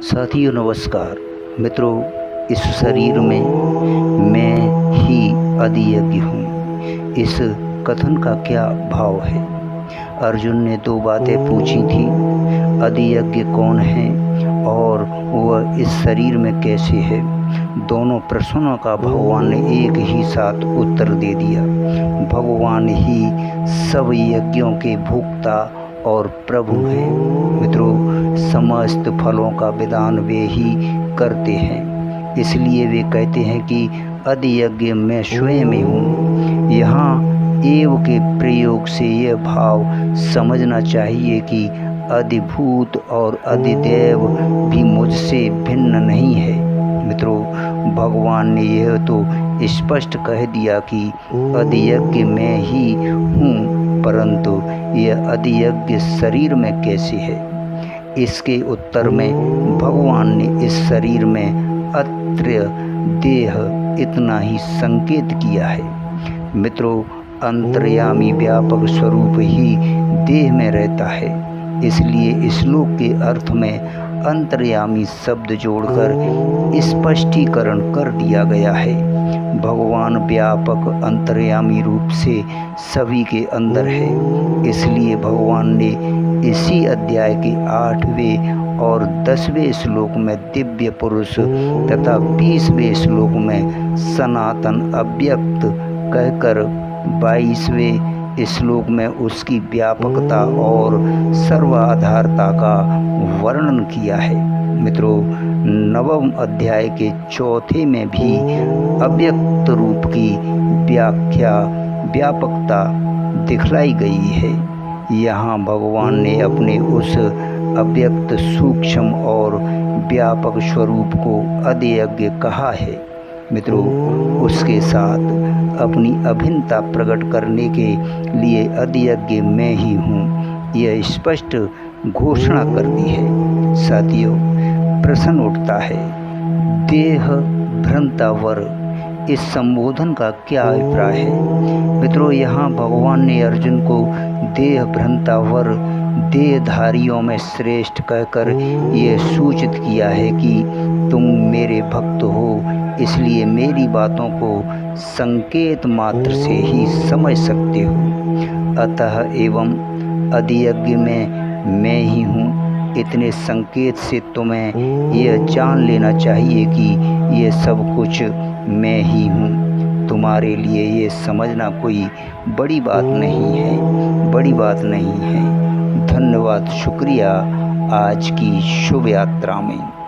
साथियों नमस्कार। मित्रों, इस शरीर में मैं ही आदियज्ञ हूँ। इस कथन का क्या भाव है? अर्जुन ने दो बातें पूछी थी, आदियज्ञ कौन है और वह इस शरीर में कैसे है। दोनों प्रश्नों का भगवान ने एक ही साथ उत्तर दे दिया। भगवान ही सब यज्ञों के भोक्ता और प्रभु हैं। मित्रों, समस्त फलों का विधान वे ही करते हैं, इसलिए वे कहते हैं कि आदियज्ञ मैं स्वयं ही हूँ। यहाँ एव के प्रयोग से यह भाव समझना चाहिए कि अधिभूत और अधिदेव भी मुझसे भिन्न नहीं है। मित्रों, भगवान ने यह तो स्पष्ट कह दिया कि आदियज्ञ मैं ही हूँ, परंतु यह आदियज्ञ शरीर में कैसे है? इसके उत्तर में भगवान ने इस शरीर में अत्र देह इतना ही संकेत किया है। मित्रों, अंतर्यामी व्यापक स्वरूप ही देह में रहता है, इसलिए श्लोक के अर्थ में अंतर्यामी शब्द जोड़कर स्पष्टीकरण कर दिया गया है। भगवान व्यापक अंतर्यामी रूप से सभी के अंदर है, इसलिए भगवान ने इसी अध्याय के 8वें और 10वें श्लोक में दिव्य पुरुष तथा 20वें श्लोक में सनातन अव्यक्त कहकर 22वें श्लोक में उसकी व्यापकता और सर्वाधारता का वर्णन किया है। मित्रों, 9वें अध्याय के 4 में भी अव्यक्त रूप की व्याख्या व्यापकता दिखलाई गई है। यहाँ भगवान ने अपने उस अव्यक्त सूक्ष्म और व्यापक स्वरूप को आदियज्ञ कहा है। मित्रों, उसके साथ अपनी अभिन्नता प्रकट करने के लिए आदियज्ञ मैं ही हूँ यह स्पष्ट घोषणा कर दी है। साथियों, प्रश्न उठता है, देह भ्रंतावर, इस संबोधन का क्या अभिप्राय है? मित्रों, यहाँ भगवान ने अर्जुन को देह भ्रंतावर, देहधारियों में श्रेष्ठ कहकर ये सूचित किया है कि तुम मेरे भक्त हो, इसलिए मेरी बातों को संकेत मात्र से ही समझ सकते हो। अतः एवं आदियज्ञ में मैं ही हूँ, इतने संकेत से तुम्हें यह जान लेना चाहिए कि ये सब कुछ मैं ही हूँ। तुम्हारे लिए ये समझना कोई बड़ी बात नहीं है। धन्यवाद, शुक्रिया आज की शुभ यात्रा में।